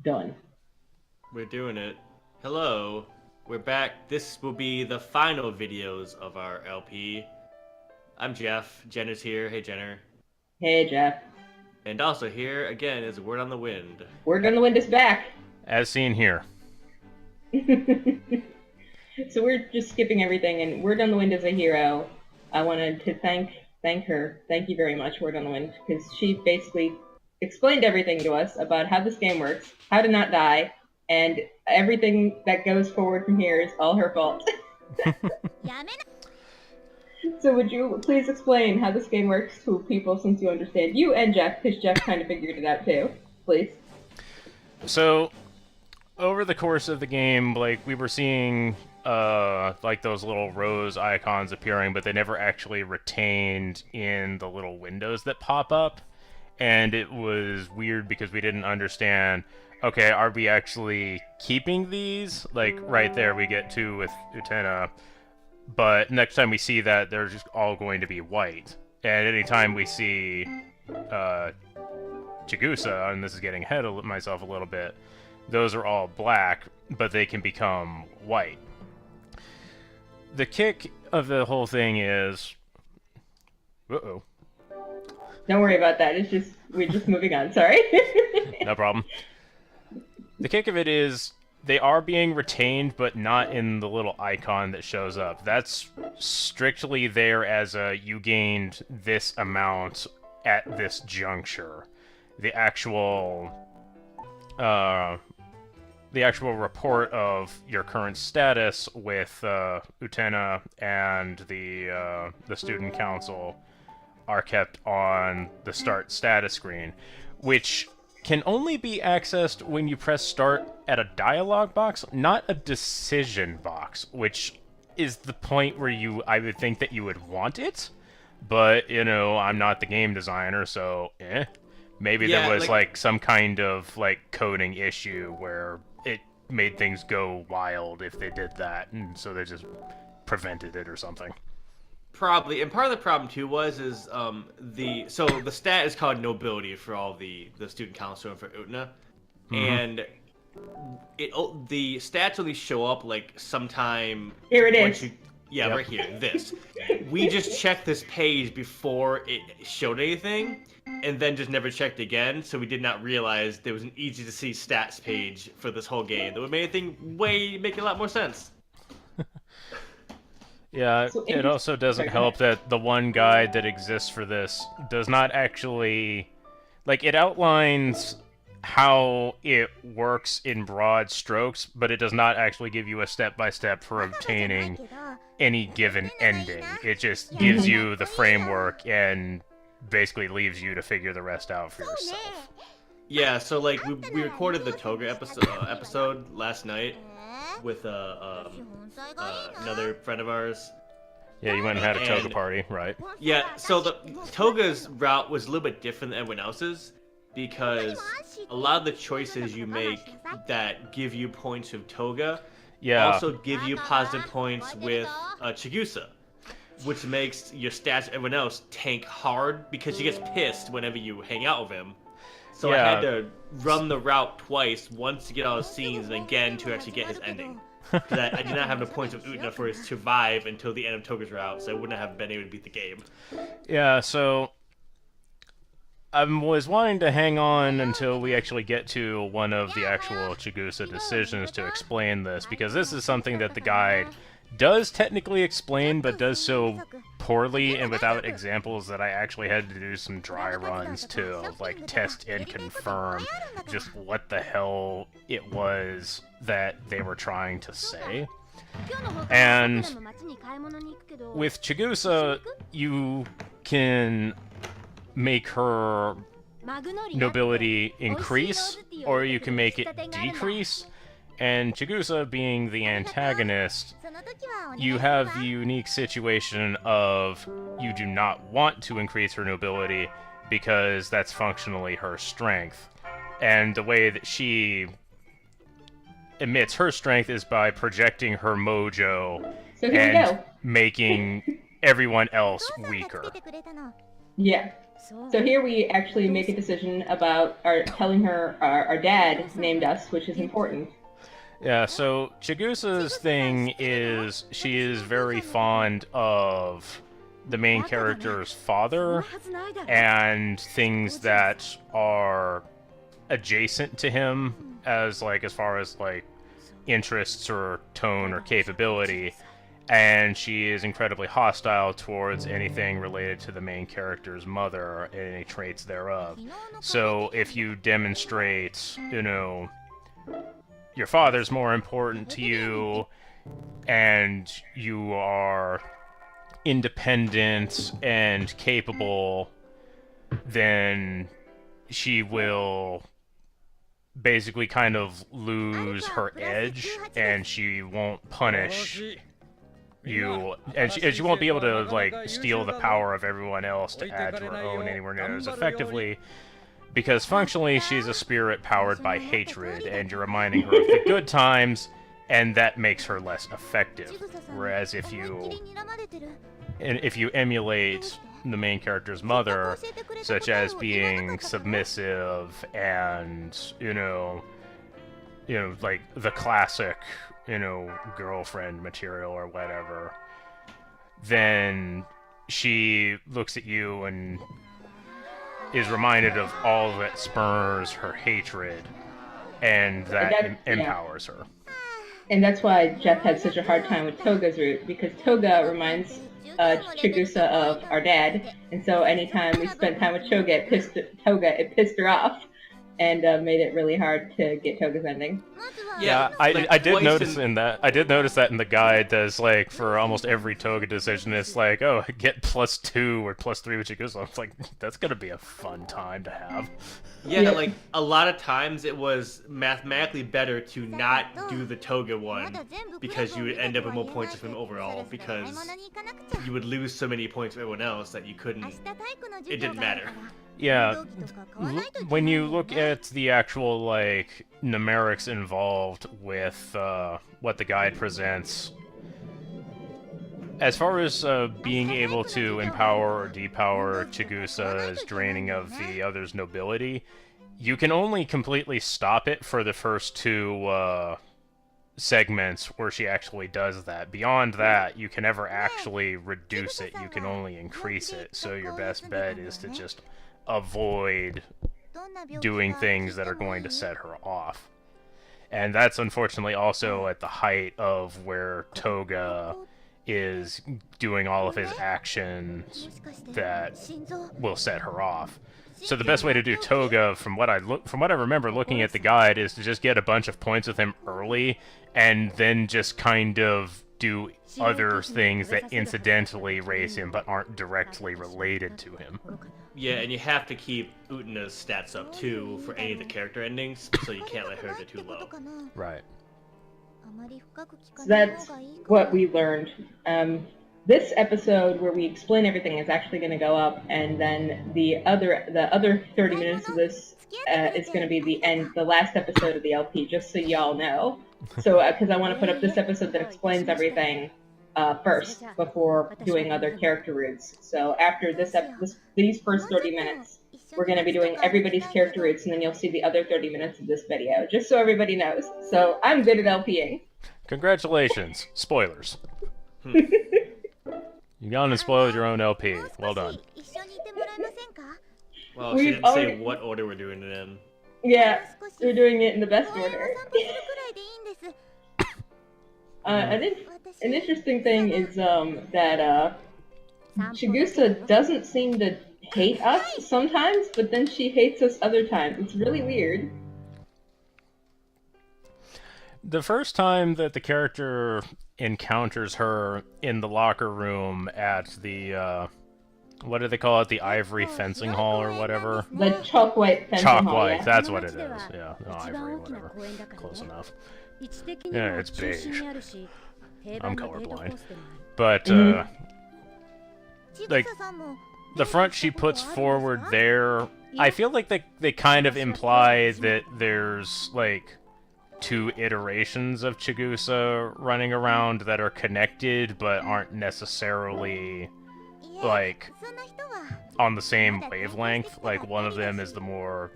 Done. We're doing it. Hello, we're back. This will be the final videos of our LP. I'm Jeff. Jenner's here. Hey, Jenner. Hey, Jeff. And also here again is Word on the Wind. Word on the Wind is back. As seen here. So we're just skipping everything, and Word on the Wind is a hero. I wanted to thank her. Thank you very much, Word on the Wind, because she basically explained everything to us about how this game works, how to not die, and everything that goes forward from here is all her fault. So would you please explain how this game works to people, since you understand, you and Jeff, because Jeff kind of figured it out too, please. So, over the course of the game, like, we were seeing, like, those little rose icons appearing, but they never actually retained in the little windows that pop up. And it was weird because we didn't understand, okay, are we actually keeping these? Like, right there we get two with Utena. But next time we see that, they're just all going to be white. And anytime we see Chigusa, and this is getting ahead of myself a little bit, those are all black, but they can become white. The kick of the whole thing is... Uh-oh. Don't worry about that. We're just moving on. Sorry. No problem. The kick of it is they are being retained, but not in the little icon that shows up. That's strictly there as a you gained this amount at this juncture. The actual report of your current status with Utena and the student council are kept on the start status screen, which can only be accessed when you press start at a dialog box, not a decision box, which is the point where I would think that you would want it, but, you know, I'm not the game designer, so, Maybe Yeah, there was, like, some kind of, like, coding issue where it made things go wild if they did that, and so they just prevented it or something. Probably, and part of the problem too is the stat is called nobility for all the student council and for Utena, and the stats only show up like sometime. Here it is. Yep. Right here. This. We just checked this page before it showed anything, and then just never checked again. So we did not realize there was an easy to see stats page for this whole game that would make everything make a lot more sense. Yeah, it also doesn't help that the one guide that exists for this does not actually... Like, it outlines how it works in broad strokes, but it does not actually give you a step-by-step for obtaining any given ending. It just gives you the framework and basically leaves you to figure the rest out for yourself. Yeah, so, like, we recorded the Toga episode last night with another friend of ours. Yeah, you went and had a Toga party, right? Yeah, so the Toga's route was a little bit different than everyone else's because a lot of the choices you make that give you points with Toga also give you positive points with Chigusa, which makes your stats everyone else tank hard because he gets pissed whenever you hang out with him. So I had to run the route twice, once to get all his scenes, and again to actually get his ending. Because I did not have the points of Utena for his survive until the end of Toga's route, so I wouldn't have been able to beat the game. Yeah, so I was wanting to hang on until we actually get to one of the actual Chigusa decisions to explain this, because this is something that the guide does technically explain, but does so poorly and without examples that I actually had to do some dry runs to, like, test and confirm just what the hell it was that they were trying to say. And with Chigusa, you can make her nobility increase, or you can make it decrease. And Chigusa being the antagonist, you have the unique situation of you do not want to increase her nobility because that's functionally her strength. And the way that she emits her strength is by projecting her mojo and making everyone else weaker. Yeah. So here we actually make a decision about telling her our dad named us, which is important. Yeah, so Chigusa's thing is she is very fond of the main character's father and things that are adjacent to him as far as interests or tone or capability, and she is incredibly hostile towards anything related to the main character's mother and any traits thereof. So if you demonstrate, your father's more important to you, and you are independent and capable, then she will basically kind of lose her edge, and she won't punish you, and she won't be able to, steal the power of everyone else to add to her own anywhere near as effectively, because functionally she's a spirit powered by hatred, and you're reminding her of the good times, and that makes her less effective. Whereas if you emulate the main character's mother, such as being submissive and, like the classic, girlfriend material or whatever, then she looks at you and is reminded of all that spurs her hatred, and that empowers her. And that's why Jeff had such a hard time with Toga's route, because Toga reminds Chigusa of our dad, and so anytime we spent time with Toga, it pissed her off, and made it really hard to get Toga's ending. Yeah, I did notice that in the guide. There's for almost every Toga decision, it's oh, get +2 or +3 with Chigusa. It's that's gonna be a fun time to have. Yeah, a lot of times it was mathematically better to not do the Toga one, because you would end up with more points from him overall, because you would lose so many points from everyone else that you couldn't. It didn't matter. Yeah, when you look at the actual numerics involved with what the guide presents, as far as being able to empower or depower Chigusa's draining of the other's nobility, you can only completely stop it for the first two segments where she actually does that. Beyond that, you can never actually reduce it, you can only increase it, so your best bet is to just avoid doing things that are going to set her off. And that's unfortunately also at the height of where Toga is doing all of his actions that will set her off. So the best way to do Toga, from what I remember looking at the guide, is to just get a bunch of points with him early, and then just kind of do other things that incidentally raise him but aren't directly related to him. Yeah, and you have to keep Utena's stats up too for any of the character endings, so you can't let her get too low. Right. So that's what we learned. This episode where we explain everything is actually going to go up, and then the other 30 minutes of this is going to be the last episode of the LP, just so y'all know. So, because I want to put up this episode that explains everything first before doing other character routes. So after these first 30 minutes, we're going to be doing everybody's character routes, and then you'll see the other 30 minutes of this video, just so everybody knows. So I'm good at LPing. Congratulations. Spoilers. You gone and spoiled your own LP. Well done. Well, she didn't say what order we're doing it in. Yeah, we're doing it in the best order. An interesting thing is that Chigusa doesn't seem to hate us sometimes, but then she hates us other times. It's really weird. The first time that the character encounters her in the locker room at the, what do they call it? The Ivory Fencing Hall or whatever? The Chalk White Fencing Hall. Chalk White, yeah. that's what it is. Yeah, no, Ivory, whatever. Close enough. Yeah, it's beige. I'm colorblind. But, the front she puts forward there, I feel like they kind of imply that there's, two iterations of Chigusa running around that are connected, but aren't necessarily, on the same wavelength. Like, one of them is the more,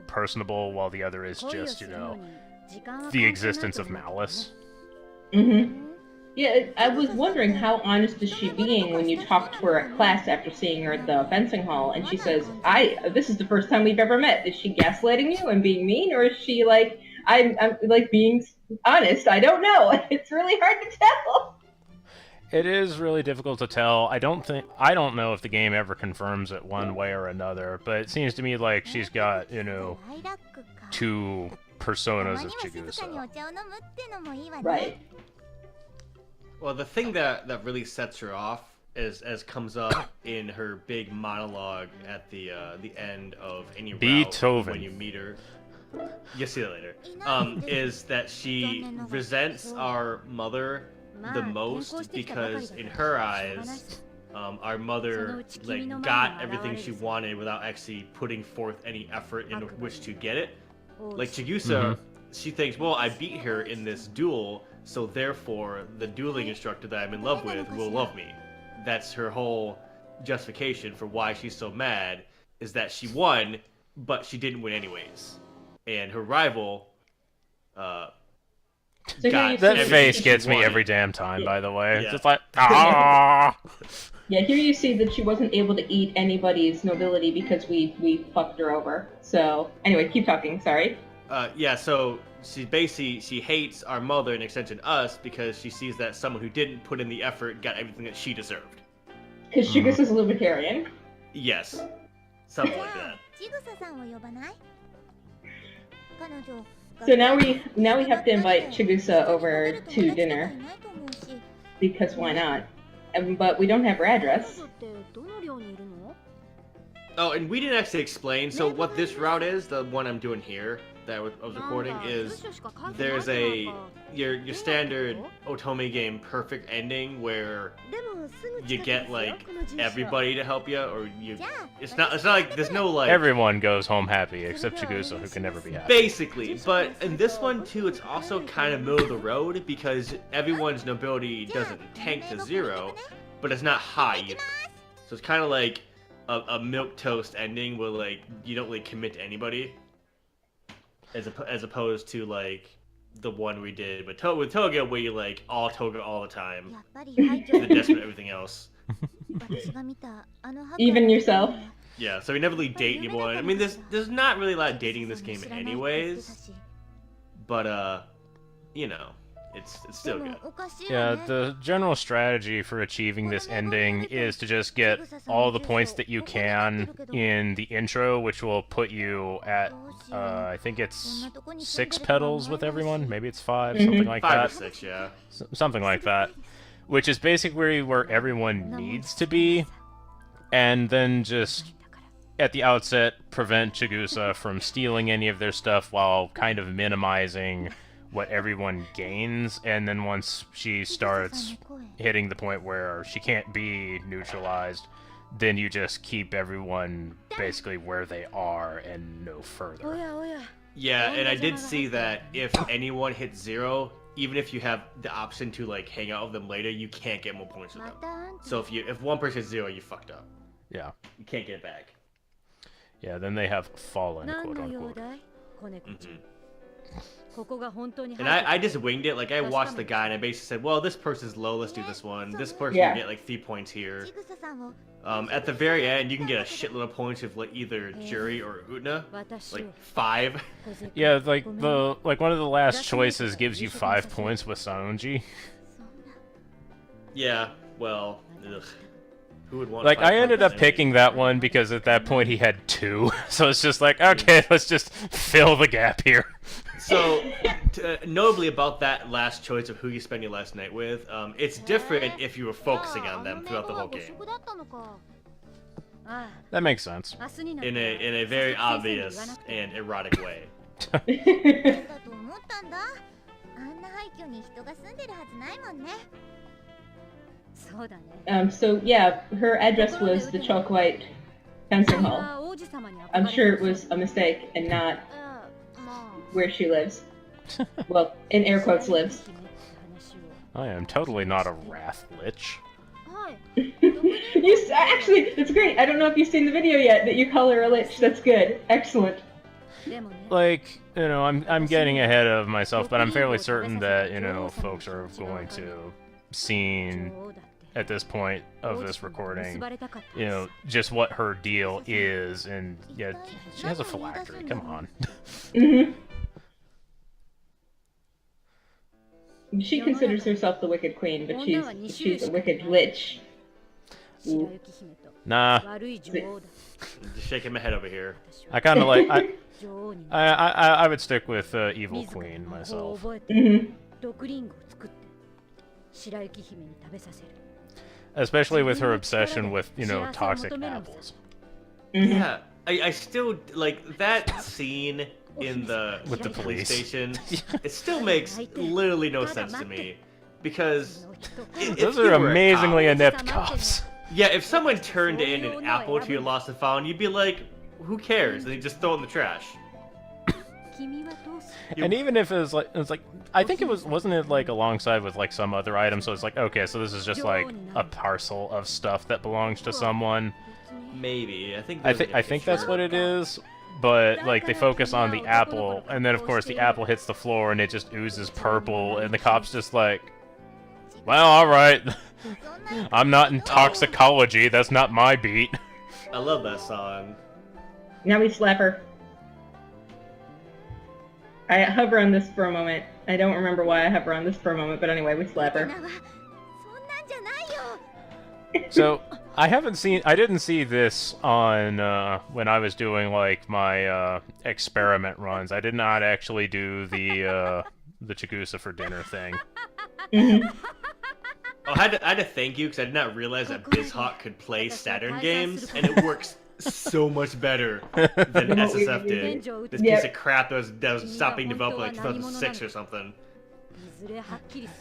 personable, while the other is just, the existence of malice. Mm-hmm. Yeah, I was wondering how honest is she being when you talk to her at class after seeing her at the fencing hall, and she says, this is the first time we've ever met. Is she gaslighting you and being mean, or is she like, I'm like being honest? I don't know. It's really hard to tell. It is really difficult to tell. I don't know if the game ever confirms it one way or another, but it seems to me like she's got, two personas of Chigusa. Right. Well, the thing that really sets her off as comes up in her big monologue at the end of any route Beethoven. when you meet her. You'll see that later. Is that she resents our mother the most because in her eyes, our mother got everything she wanted without actually putting forth any effort in which to get it. Like Chigusa, she thinks, well, I beat her in this duel, so therefore the dueling instructor that I'm in love with will love me. That's her whole justification for why she's so mad, is that she won, but she didn't win anyways. And her rival, that face gets me every damn time, by the way. Yeah. Just like, ah. Yeah, here you see that she wasn't able to eat anybody's nobility because we fucked her over. So, anyway, keep talking, sorry. So she hates our mother and extension us because she sees that someone who didn't put in the effort got everything that she deserved. Because Chigusa's a libertarian. Yes. Something like that. So now we have to invite Chigusa over to dinner. Because why not? But we don't have her address. Oh, and we didn't actually explain, so what this route is, the one I'm doing here, that I was recording, is there's your standard Otome game perfect ending where you get, like, everybody to help you, or it's not like, there's no, like... Everyone goes home happy, except Chigusa, who can never be happy. Basically, but in this one, too, it's also kind of middle of the road, because everyone's nobility doesn't tank to 0, but it's not high either. So it's kind of like a milquetoast ending where, like, you don't really commit to anybody, as opposed to, like, the one we did with Toga, where you, like, all Toga all the time, the desperate everything else. Even yourself. Yeah, so we never really date anyone. I mean, there's not really a lot of dating in this game anyways, but, it's still good. Yeah, the general strategy for achieving this ending is to just get all the points that you can in the intro, which will put you at, I think it's 6 petals with everyone, maybe it's 5, something like 5 that. 5 or 6, yeah. Something like that. Which is basically where everyone needs to be, and then just, at the outset, prevent Chigusa from stealing any of their stuff while kind of minimizing what everyone gains, and then once she starts hitting the point where she can't be neutralized, then you just keep everyone basically where they are and no further. Yeah, and I did see that if anyone hits 0, even if you have the option to, like, hang out with them later, you can't get more points with them. So if one person hits 0, you fucked up. Yeah. You can't get it back. Yeah, then they have fallen, quote-unquote. And I just winged it. Like, I watched the guy and I basically said, well, this person's low, let's do this one. This person can get, like, 3 points here. At the very end, you can get a shitload of points with, like, either Jury or Utena. Like, 5. Yeah, like, one of the last choices gives you 5 points with Sanji. Yeah, well, ugh. Who would want? Like, I ended up picking that one because at that point he had 2. So it's just like, okay, let's just fill the gap here. So, notably about that last choice of who you spend your last night with, it's different if you were focusing on them throughout the whole game. That makes sense. In a very obvious and erotic way. So yeah, her address was the Chalk White Fencing Hall. I'm sure it was a mistake and not where she lives. Well, in air quotes, lives. I am totally not a Wrath Lich. Actually, it's great. I don't know if you've seen the video yet that you call her a lich. That's good. Excellent. Like, you know, I'm getting ahead of myself, but I'm fairly certain that, you know, folks are going to seen at this point of this recording, you know, just what her deal is, and yeah, she has a phylactery. Come on. She considers herself the Wicked Queen, but she's a Wicked Lich. Ooh. Nah. Just shaking my head over here. I kind of like I would stick with Evil Queen myself. Especially with her obsession with, you know, toxic apples. Yeah, I still like that scene in the with the police station. It still makes literally no sense to me because those are amazingly inept cops. Yeah, if someone turned in an apple to your lost and found, you'd be like, "Who cares?" And you just throw it in the trash. And even if it's like I think wasn't it like alongside with like some other item, so it's like, okay, so this is just like a parcel of stuff that belongs to someone. Maybe. I think that's what it is. But like they focus on the apple, and then of course the apple hits the floor and it just oozes purple, and the cop's just like, well, all right. I'm not in toxicology. That's not my beat. I love that song. Now we slap her. I hover on this for a moment. I don't remember why I hover on this for a moment, but anyway, we slap her. So, I didn't see this on, when I was doing, like, my, experiment runs. I did not actually do the Chigusa for dinner thing. Oh, I had to thank you, because I did not realize that BizHawk could play Saturn games, and it works so much better than SSF did. This piece of crap that was stopping developing like 2006 or something.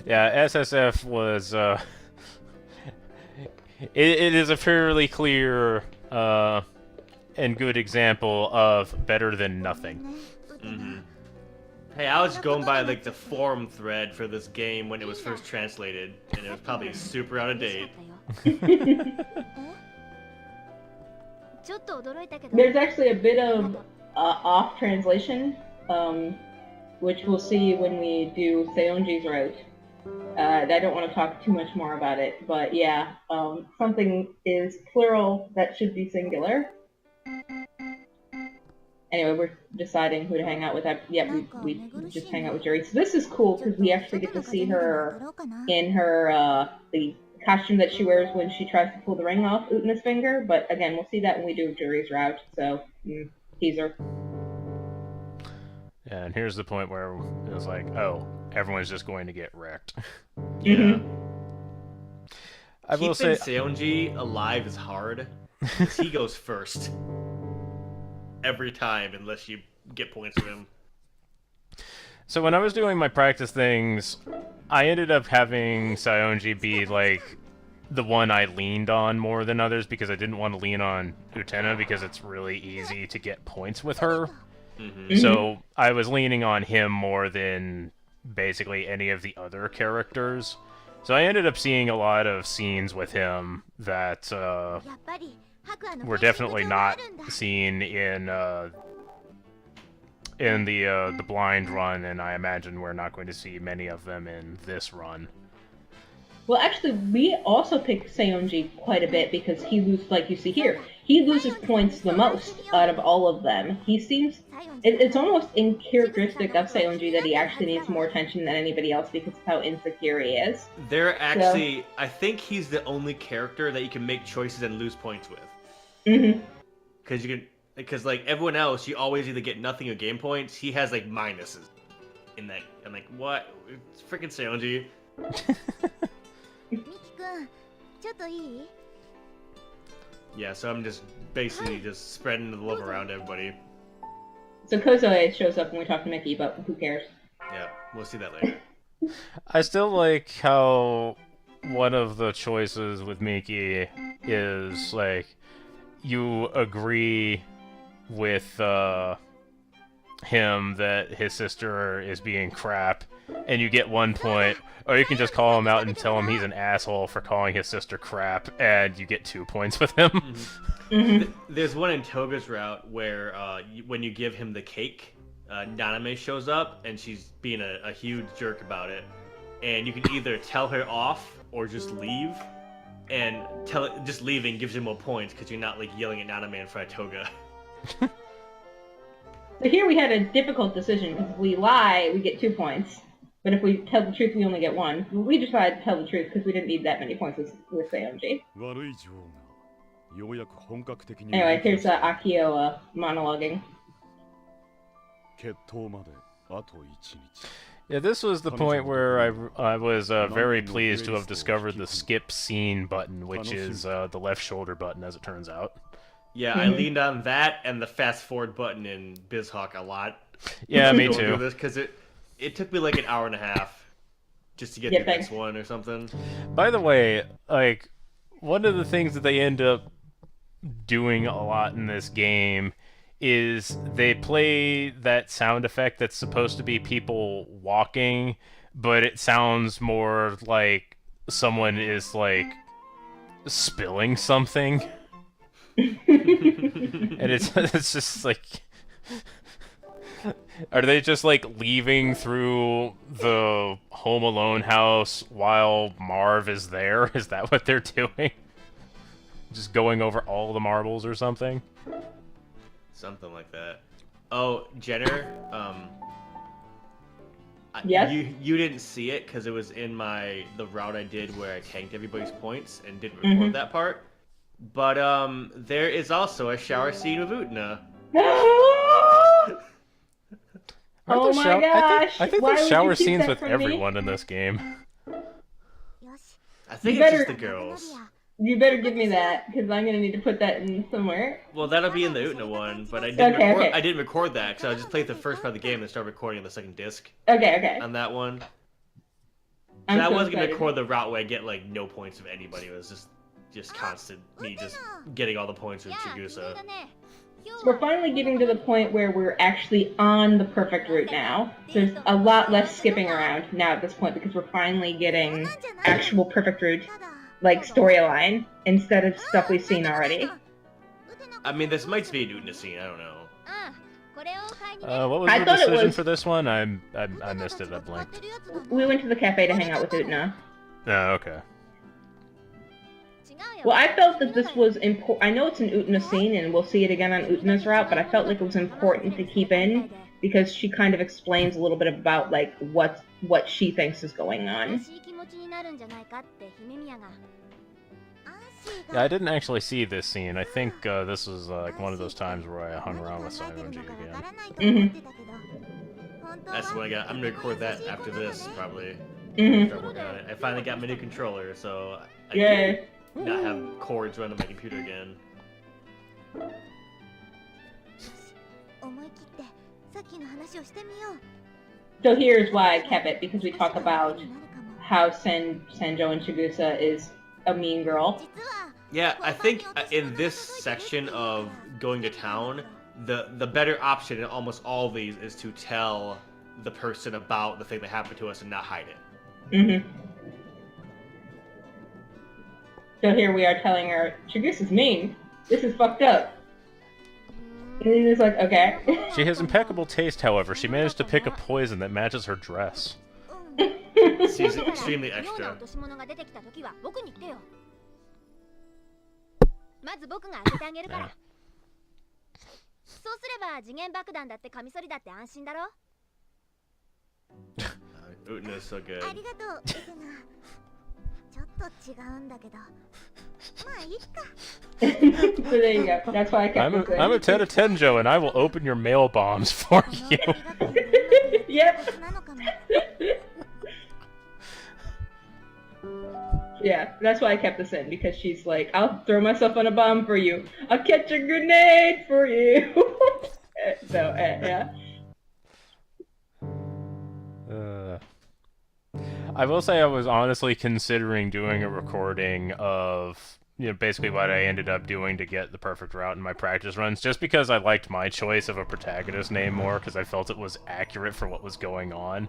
Yeah, SSF was, it is a fairly clear, and good example of better than nothing. Mm-hmm. Hey, I was going by like the forum thread for this game when it was first translated, and it was probably super out of date. There's actually a bit of off translation, which we'll see when we do Seonji's route. I don't want to talk too much more about it, but yeah, something is plural that should be singular. Anyway, we're deciding who to hang out with. We just hang out with Jerry. So this is cool because we actually get to see her in her the costume that she wears when she tries to pull the ring off Utena's finger. But again, we'll see that when we do Jerry's route. So teaser. Yeah, and here's the point where it was like, oh, everyone's just going to get wrecked. Yeah. I will say, Seonji alive is hard. He goes first. Every time, unless you get points from him. So when I was doing my practice things, I ended up having Seonji be, like, the one I leaned on more than others, because I didn't want to lean on Utena, because it's really easy to get points with her. Mm-hmm. So I was leaning on him more than basically any of the other characters. So I ended up seeing a lot of scenes with him that, we're definitely not seen in the blind run, and I imagine we're not going to see many of them in this run. Well, actually, we also picked Seonji quite a bit because he loses, like you see here, he loses points the most out of all of them. He seems, it's almost uncharacteristic of Seonji that he actually needs more attention than anybody else because of how insecure he is. They're actually, I think he's the only character that you can make choices and lose points with. Mm-hmm. Because like everyone else, you always either get nothing or game points. He has like minuses in that. I'm like, what? It's freaking Seonji. Yeah, so I'm just basically just spreading the love around everybody. So Kozoe shows up when we talk to Mickey, but who cares? Yeah, we'll see that later. I still like how one of the choices with Miki is like, you agree with him that his sister is being crap, and you get 1 point, or you can just call him out and tell him he's an asshole for calling his sister crap, and you get 2 points with him. There's one in Toga's route where when you give him the cake, Naname shows up, and she's being a huge jerk about it. And you can either tell her off or just leave. And just leaving gives you more points because you're not like yelling at Naname in front of Toga. So here we had a difficult decision because if we lie, we get 2 points. But if we tell the truth, we only get 1. We decided to tell the truth because we didn't need that many points with Seonji. Anyway, here's Akio monologuing. Yeah, this was the point where I was very pleased to have discovered the skip scene button, which is the left shoulder button, as it turns out. Yeah, I leaned on that and the fast forward button in BizHawk a lot. Yeah, me too. Because it took me like an hour and a half just to get through this one or something. By the way, like, one of the things that they end up doing a lot in this game is they play that sound effect that's supposed to be people walking, but it sounds more like someone is, like, spilling something. And it's just like... Are they just, like, leaving through the Home Alone house while Marv is there? Is that what they're doing? Just going over all the marbles or something? Something like that. Oh, Jenner, yes? You didn't see it because it was in the route I did where I tanked everybody's points and didn't record that part. But there is also a shower scene with Utena. Oh my gosh! I think there's shower scenes with everyone in this game. I think it's just the girls. You better give me that, because I'm gonna need to put that in somewhere. Well, that'll be in the Utena one, but I didn't record that, because I just played the first part of the game and started recording on the second disc. Okay. On that one. I wasn't gonna record the route where I get like no points of anybody. It was just constant me just getting all the points with Chigusa. So we're finally getting to the point where we're actually on the perfect route now. There's a lot less skipping around now at this point because we're finally getting actual perfect route, like storyline, instead of stuff we've seen already. I mean, this might be a Utena scene, I don't know. What was the decision for this one? I missed it, I blinked. We went to the cafe to hang out with Utena. Oh, okay. Well, I felt that this was important. I know it's an Utena scene, and we'll see it again on Utena's route, but I felt like it was important to keep in, because she kind of explains a little bit about, like, what she thinks is going on. Yeah, I didn't actually see this scene. I think this was like one of those times where I hung around with Seonji again. That's what I got. I'm gonna record that after this, probably. Start working on it. I finally got my new controller, so I can not have cords running my computer again. So here's why I kept it, because we talk about how Sanjo and Chigusa is a mean girl. Yeah, I think in this section of going to town, the better option in almost all of these is to tell the person about the thing that happened to us and not hide it. So here we are telling her, Chigusa's mean. This is fucked up. And he's like, okay. She has impeccable taste, however. She managed to pick a poison that matches her dress. She's extremely extra. Utena is so good. So there you go. That's why I kept it. I'm Utena Tenjo, and I will open your mail bombs for you. Yep. Yeah, that's why I kept this in, because she's like, I'll throw myself on a bomb for you. I'll catch a grenade for you. So, yeah. I will say I was honestly considering doing a recording of, basically what I ended up doing to get the perfect route in my practice runs, just because I liked my choice of a protagonist name more, because I felt it was accurate for what was going on,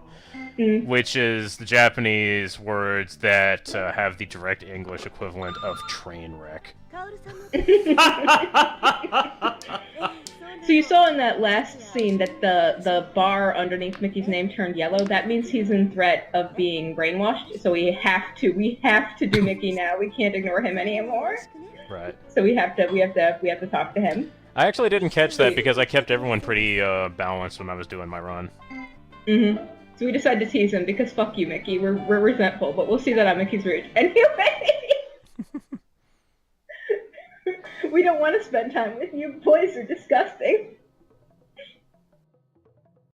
which is the Japanese words that have the direct English equivalent of train wreck. So you saw in that last scene that the bar underneath Mickey's name turned yellow. That means he's in threat of being brainwashed. So we have to do Mickey now. We can't ignore him anymore. Right. So we have to talk to him. I actually didn't catch that because I kept everyone pretty balanced when I was doing my run. Mm-hmm. So we decided to tease him because fuck you, Mickey. We're resentful, but we'll see that on Mickey's Rouge. Anyway, we don't want to spend time with you. Boys are disgusting.